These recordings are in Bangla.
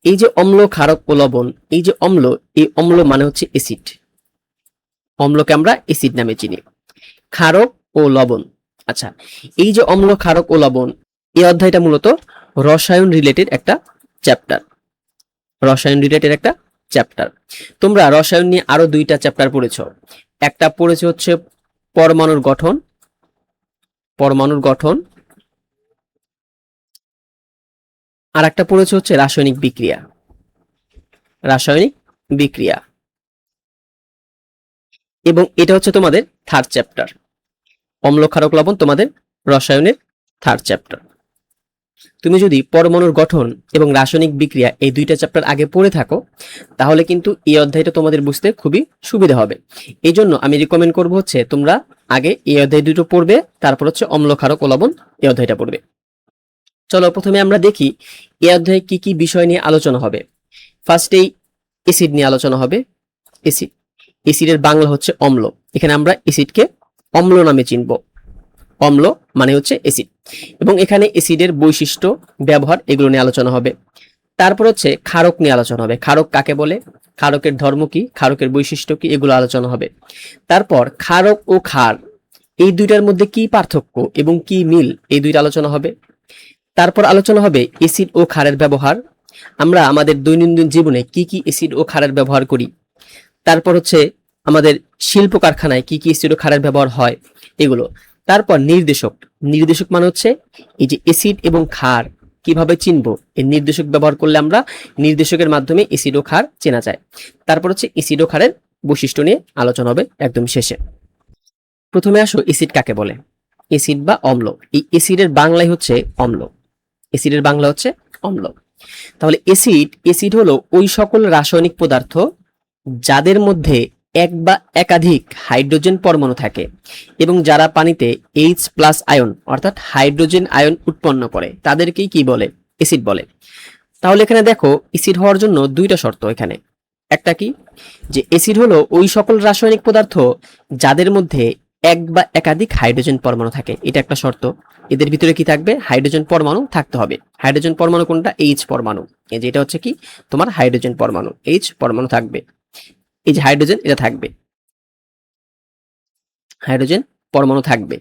এই যে অম্ল, ক্ষারক ও লবণ, এই যে অম্ল, এই অম্ল মানে হচ্ছে অ্যাসিড। অম্লকে আমরা অ্যাসিড নামে চিনি। ক্ষারক ও লবণ, আচ্ছা, এই যে অম্ল, ক্ষারক ও লবণ, এই অধ্যায়টা মূলত রসায়ন রিলেটেড একটা চ্যাপ্টার। রসায়ন রিলেটেড একটা চ্যাপ্টার। তোমরা রসায়ন নিয়ে আরো দুইটা চ্যাপ্টার পড়েছো। একটা পড়েছে হচ্ছে পরমাণুর গঠন, পরমাণুর গঠন, আর একটা পড়েছে হচ্ছে রাসায়নিক বিক্রিয়া, রাসায়নিক বিক্রিয়া। এবং এটা হচ্ছে তোমাদের থার্ড চ্যাপ্টার। অম্ল, ক্ষারক, লবণ তোমাদের রসায়নের থার্ড চ্যাপ্টার। তুমি যদি পরমাণুর গঠন এবং রাসায়নিক বিক্রিয়া এই দুইটা চ্যাপ্টার আগে পড়ে থাকো, তাহলে কিন্তু এই অধ্যায়টা তোমাদের বুঝতে খুবই সুবিধা হবে। এই জন্য আমি রিকমেন্ড করবো হচ্ছে তোমরা আগে এই অধ্যায় দুটো পড়বে, তারপর হচ্ছে অম্ল, ক্ষারক ও লবণ এই অধ্যায়টা পড়বে। চলো প্রথমে আমরা দেখি এই অধ্যায়ে কি কি বিষয় নিয়ে আলোচনা হবে। ফার্স্টেই এসিড নিয়ে আলোচনা হবে। এসিড, এসিডের বাংলা হচ্ছে অম্ল। এখানে আমরা এসিডকে অম্ল নামে চিনব। অম্ল মানে হচ্ছে এসিড, এবং এখানে এসিডের বৈশিষ্ট্য, ব্যবহার এগুলো নিয়ে আলোচনা হবে। তারপর হচ্ছে ক্ষারক নিয়ে আলোচনা হবে। ক্ষারক কাকে বলে, ক্ষারকের ধর্ম কি, ক্ষারকের বৈশিষ্ট্য কি, এগুলো আলোচনা হবে। তারপর ক্ষারক ও ক্ষার এই দুইটার মধ্যে কি পার্থক্য এবং কি মিল, এই দুইটা আলোচনা হবে। তারপর আলোচনা হবে এসিড ও ক্ষারের ব্যবহার। আমরা আমাদের দৈনন্দিন জীবনে কি কি এসিড ও ক্ষারের ব্যবহার করি। তারপর হচ্ছে আমাদের শিল্প কারখানায় কি কি এসিড ও ক্ষারের ব্যবহার হয়, এগুলো। তারপর নির্দেশক, নির্দেশক মানে হচ্ছে এই যে এসিড এবং ক্ষার কিভাবে চিনবো, এই নির্দেশক ব্যবহার করলে আমরা নির্দেশকের মাধ্যমে এসিড ও ক্ষার চেনা যায়। তারপর হচ্ছে এসিড ও ক্ষারের বৈশিষ্ট্য নিয়ে আলোচনা হবে একদম শেষে। প্রথমে আসো এসিড কাকে বলে, এসিড বা অম্ল। এই এসিডের বাংলায় হচ্ছে অম্ল, এসিডের বাংলা হচ্ছে অম্ল। তাহলে এসিড, এসিড হলো ওই সকল রাসায়নিক পদার্থ যাদের মধ্যে এক বা একাধিক হাইড্রোজেন পরমাণু থাকে এবং যারা পানিতে H+ আয়ন অর্থাৎ হাইড্রোজেন আয়ন উৎপন্ন করে, তাদেরকেই কি বলে, এসিড বলে। তাহলে এখানে দেখো এসিড হওয়ার জন্য দুইটা শর্ত এখানে। একটা কি, যে এসিড হলো ওই সকল রাসায়নিক পদার্থ যাদের মধ্যে এক বা একাধিক হাইড্রোজেন পরমাণু থাকে, এটা একটা শর্ত। এদের ভিতরে কি থাকবে, হাইড্রোজেন পরমাণু থাকতে হবে। হাইড্রোজেন পরমাণু কোনটা, H পরমাণু। এই যে এটা হচ্ছে কি তোমার হাইড্রোজেন পরমাণু, H পরমাণু থাকবে। এই যে হাইড্রোজেন, এটা থাকবে, হাইড্রোজেন পরমাণু থাকবে।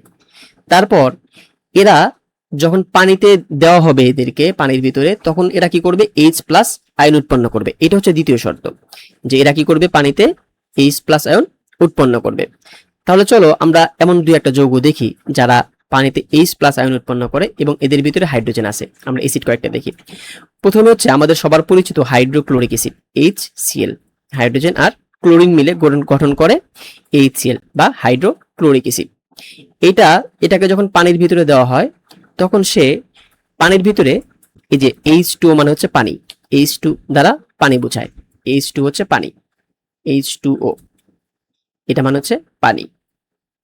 তারপর এরা যখন পানিতে দেওয়া হবে এদেরকে পানির ভিতরে, তখন এরা কি করবে, H+ আয়ন উৎপন্ন করবে। এটা হচ্ছে দ্বিতীয় শর্ত, যে এরা কি করবে, পানিতে H+ আয়ন উৎপন্ন করবে। তাহলে চলো আমরা এমন দুই একটা যৌগ দেখি যারা পানিতে H+ আয়ন উৎপন্ন করে এবং এদের ভিতরে হাইড্রোজেন আছে। আমরা অ্যাসিড কয়েকটা দেখি। প্রথমে হচ্ছে আমাদের সবার পরিচিত হাইড্রোক্লোরিক অ্যাসিড, HCl। হাইড্রোজেন আর ক্লোরিন মিলে গঠন করে HCl বা হাইড্রোক্লোরিক অ্যাসিড। এটাকে যখন পানির ভিতরে দেওয়া হয়, তখন সে পানির ভিতরে এই যে H2O মানে হচ্ছে পানি, H2 দ্বারা পানি বোঝায়, H2 হচ্ছে পানি, H2O এটা মানে হচ্ছে পানি।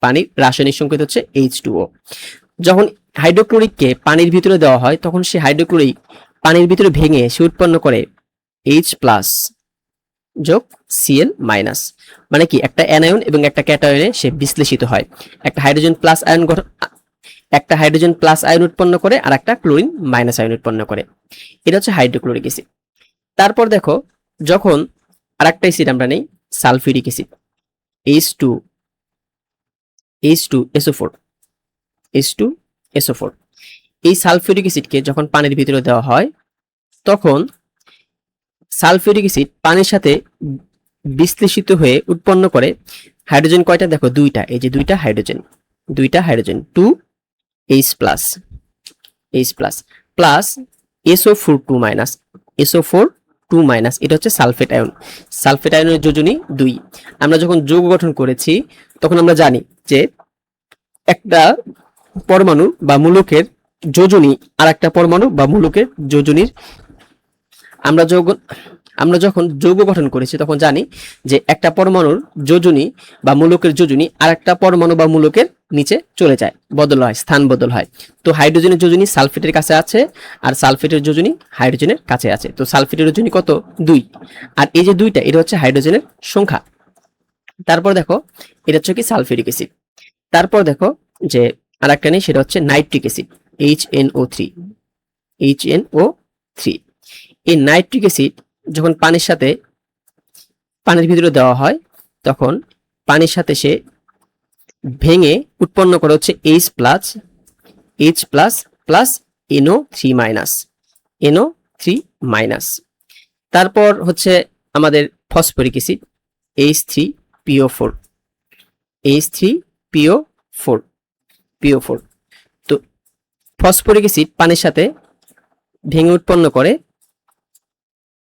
পানির রাসায়নিক সংকেত হচ্ছে H2O। যখন হাইড্রোক্লোরিককে পানির ভিতরে দেওয়া হয়, তখন সে হাইড্রোক্লোরিক পানির ভিতরে ভেঙে সে উৎপন্ন করে H+ যোগ Cl মাইনাস, মানে কি একটা অ্যানায়ন এবং একটা ক্যাটায়নে সে বিশ্লেষিত হয়। একটা হাইড্রোজেন প্লাস আয়ন একটা হাইড্রোজেন প্লাস আয়ন উৎপন্ন করে আর একটা ক্লোরিন মাইনাস আয়ন উৎপন্ন করে। এটা হচ্ছে হাইড্রোক্লোরিক অ্যাসিড। তারপর দেখো যখন আরেকটা অ্যাসিড আমরা নেই, সালফিউরিক অ্যাসিড, H2SO4, H2SO4। এই সালফিউরিক অ্যাসিডকে যখন পানির ভিতরে দেওয়া হয়, তখন সালফিউরিক অ্যাসিড পানির সাথে বিশ্লেষিত হয়ে উৎপন্ন করে হাইড্রোজেন কয়টা, দেখো দুইটা, এই যে দুইটা hydrogen, 2H+ plus SO4 2 minus, SO4 2 minus, এটা হচ্ছে সালফেট আয়ন। সালফেট আয়নের যোজনী 2। আমরা যখন যৌগ গঠন করেছি তখন আমরা জানি যে একটা পরমাণু বা মূলকের যোজনী আর একটা পরমাণু বা মূলকের যোজনীর, আমরা যখন যৌগ গঠন করেছি তখন জানি যে একটা পরমাণুর যোজনী বা মূলকের যোজনী আর একটা পরমাণু বা মূলকের নিচে চলে যায়, বদল হয়, স্থান বদল হয়। তো হাইড্রোজেনের যোজনী সালফেটের কাছে আছে আর সালফেটের যোজনী হাইড্রোজেনের কাছে আছে। তো সালফেটের যোজনী কত, 2। আর এই যে 2টা, এটা হচ্ছে হাইড্রোজেনের সংখ্যা। তারপর দেখো এটা হচ্ছে কি সালফিউরিক অ্যাসিড। তারপর দেখো যে আরেকটা নেই, সেটা হচ্ছে নাইট্রিক অ্যাসিড, HNO3। এই নাইট্রিক অ্যাসিড যখন পানির ভিতরে দেওয়া হয় তখন পানির সাথে সে ভেঙে উৎপন্ন করে হচ্ছে H+ প্লাস NO3 মাইনাস। তারপর হচ্ছে আমাদের ফসফরিক অ্যাসিড H3PO4 H3PO4 তো ফসফরিক অ্যাসিড পানির সাথে ভেঙে উৎপন্ন করে,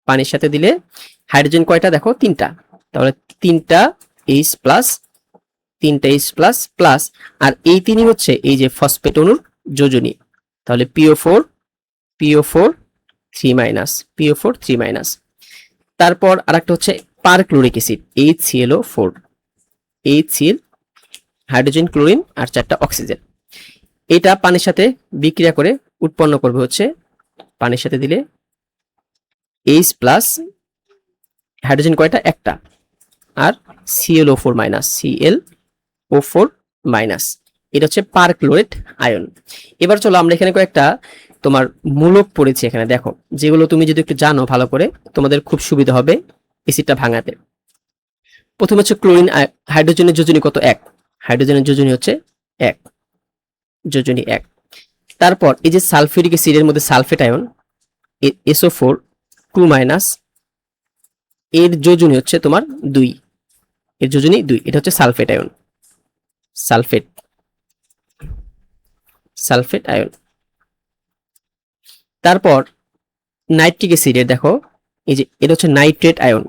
পানির সাথে দিলে হাইড্রোজেন কয়টা দেখো, তিনটা, তাহলে তিনটা H প্লাস আর এই তিনই হচ্ছে এই যে ফসফেট অণুর যোজনী, তাহলে PO4 3 মাইনাস। তারপর আরেকটা হচ্ছে perchloric acid HClO4 HCl, hydrogen chlorine আর 4টা অক্সিজেন। এটা পানির সাথে বিক্রিয়া করে উৎপন্ন করবে হচ্ছে, পানির সাথে দিলে H প্লাস, হাইড্রোজেন কয়টা, একটা, আর ClO4 মাইনাস। এটা হচ্ছে পারক্লোরেট আয়ন। এবার চলো আমরা এখানে কয়েকটা তোমার মূলক পড়েছি এখানে, দেখো যেগুলো তুমি যদি একটু জানো ভালো করে তোমাদের খুব সুবিধা হবে অ্যাসিডটা ভাঙাতে। প্রথম হচ্ছে ক্লোরিন, হাইড্রোজেনের যোজনী কত, 1, হাইড্রোজেনের যোজনী হচ্ছে 1, যোজনী 1। তারপর এই যে সালফিউরিক অ্যাসিডের মধ্যে সালফেট আয়ন SO4 2 মাইনাস, এর যোজনী হচ্ছে তোমার 2, এর যোজনী 2, এটা হচ্ছে সালফেট আয়ন, সালফেট আয়ন। তারপর নাইট্রিক অ্যাসিডের দেখো এই যে এটা হচ্ছে নাইট্রেট আয়ন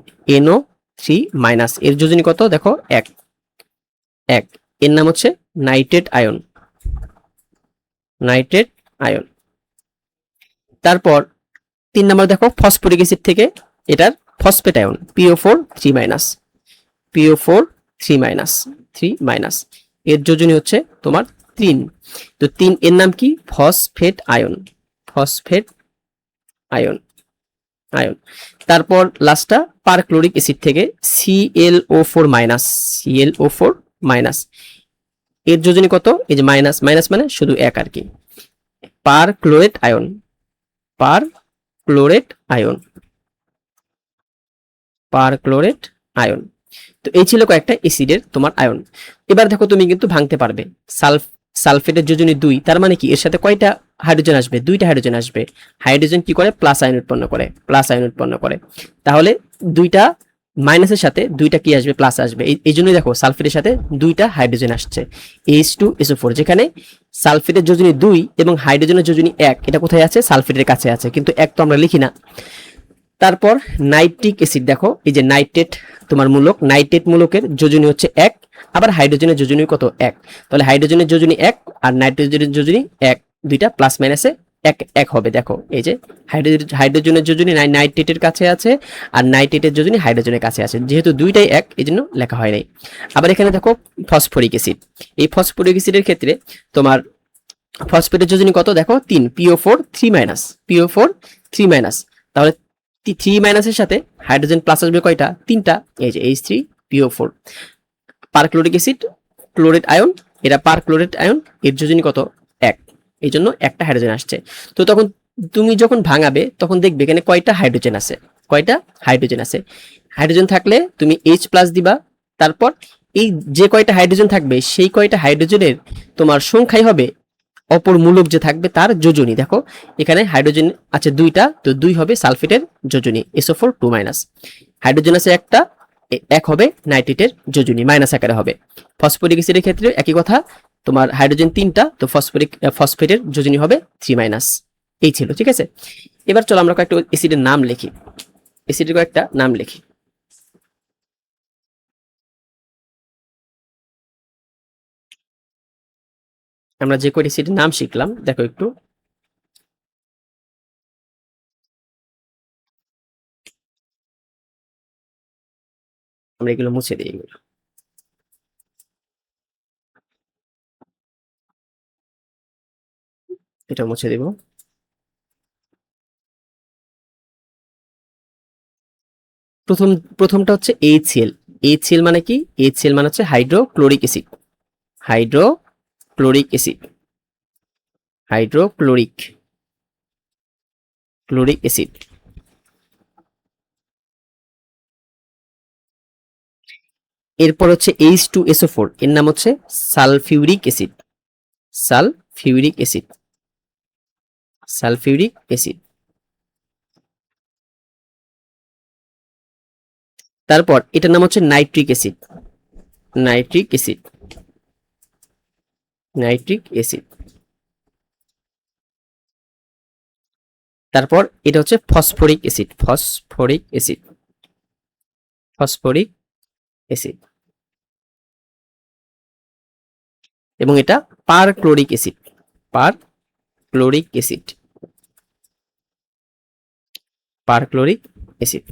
NO3 মাইনাস, এর যোজনী কত দেখো, 1, এর নাম হচ্ছে নাইট্রেট আয়ন। তারপর 3 নম্বর দেখো ফসফরিক অ্যাসিড থেকে এটার ফসফেট আয়ন PO4 3 মাইনাস, এর যোজনী হচ্ছে তোমার 3, তো 3 এর নাম কি, ফসফেট আয়ন। তারপর লাস্টটা পারক্লোরিক অ্যাসিড থেকে ClO4 মাইনাস, এর যোজনী কত, এই যে মাইনাস মানে শুধু 1 আর কি, পারক্লোরেট আয়ন। তো এই ছিল কয়েকটা অ্যাসিডের তোমার আয়ন। এবার দেখো তুমি কিন্তু ভাঙতে পারবে। সালফেটের যোজনী 2, তার মানে কি এর সাথে কয়টা হাইড্রোজেন আসবে, 2টা হাইড্রোজেন আসবে। হাইড্রোজেন কি করে, প্লাস আয়ন উৎপন্ন করে, তাহলে 2টা মাইনাসের সাথে 2টা কি আসবে, প্লাস আসবে। এই জন্যই দেখো সালফেটের সাথে 2টা হাইড্রোজেন আসছে H2SO4, যেখানে সালফেটের যোজনী 2 এবং হাইড্রোজেনের যোজনী 1, এটা কোথায় আছে, সালফেটের কাছে আছে, কিন্তু 1 তো আমরা লিখি না। তারপর নাইট্রিক অ্যাসিড দেখো, এই যে নাইট্রেট তোমার মূলক, নাইট্রেট মূলকের যোজনী হচ্ছে 1, আবার হাইড্রোজেনের যোজনী কত, 1, তাহলে হাইড্রোজেনের যোজনী 1 আর নাইট্রোজেনের যোজনী 1, দুইটা প্লাস মাইনাসে 1 হবে। দেখো এই যে হাইড্রোজেনের যোজনী নাইট্রেটের কাছে আছে আর নাইট্রেটের যোজনী হাইড্রোজেনের কাছে আছে, যেহেতু দুইটাই 1 এই জন্য লেখা হয় নাই। আবার এখানে দেখো ফসফরিক অ্যাসিড, এই ফসফরিক অ্যাসিডের ক্ষেত্রে তোমার ফসফেটের যোজনী কত দেখো, 3, PO4 3 মাইনাস, তাহলে 3 মাইনাসের সাথে হাইড্রোজেন প্লাস আসবে কয়টা, 3টা, এই যে H3PO4। Perchloric acid chlorate ion, এটা পারক্লোরেট আয়ন, এর যোজনী কত, 1, এই জন্য একটা হাইড্রোজেন আসছে। তো তখন তুমি যখন ভাঙাবে তখন দেখবে এখানে কয়টা হাইড্রোজেন আছে, হাইড্রোজেন থাকলে তুমি H প্লাস দিবা, তারপর এই যে কয়টা হাইড্রোজেন থাকবে সেই কয়টা হাইড্রোজেনের তোমার সংখ্যাই হবে অপর মূলক যে থাকবে তার যোজনী। দেখো এখানে হাইড্রোজেন আছে 2টা, তো 2 হবে সালফেটের যোজনী SO4 2 মাইনাস, হাইড্রোজেন আছে একটা, 1 হবে নাইট্রেটের যোজনী, মাইনাস আকারে হবে। ফসফরিক অ্যাসিডের ক্ষেত্রে একই কথা, তোমার হাইড্রোজেন 3টা, তো ফসফেটের যোজনী হবে 3 মাইনাস। এই ছিল, ঠিক আছে। এবার চলো আমরা কয়েকটা অ্যাসিডের নাম লিখি, আমরা যে কয়টি অ্যাসিডের নাম শিখলাম দেখো একটু। আমরা এগুলো মুছে দিই, এটা মুছে দিব। প্রথমটা হচ্ছে HCl। HCl মানে কি, HCl মানে হচ্ছে হাইড্রোক্লোরিক অ্যাসিড, হাইড্রোক্লোরিক অ্যাসিড। এরপর হচ্ছে H2SO4, এর নাম হচ্ছে sulphuric acid. Sulphuric acid, sulphuric acid. তারপর এটার নাম হচ্ছে nitric acid, nitric acid, nitric acid. তারপর এটা হচ্ছে phosphoric acid, phosphoric acid, phosphoric acid. এবং এটা perchloric acid, perchloric acid, perchloric acid.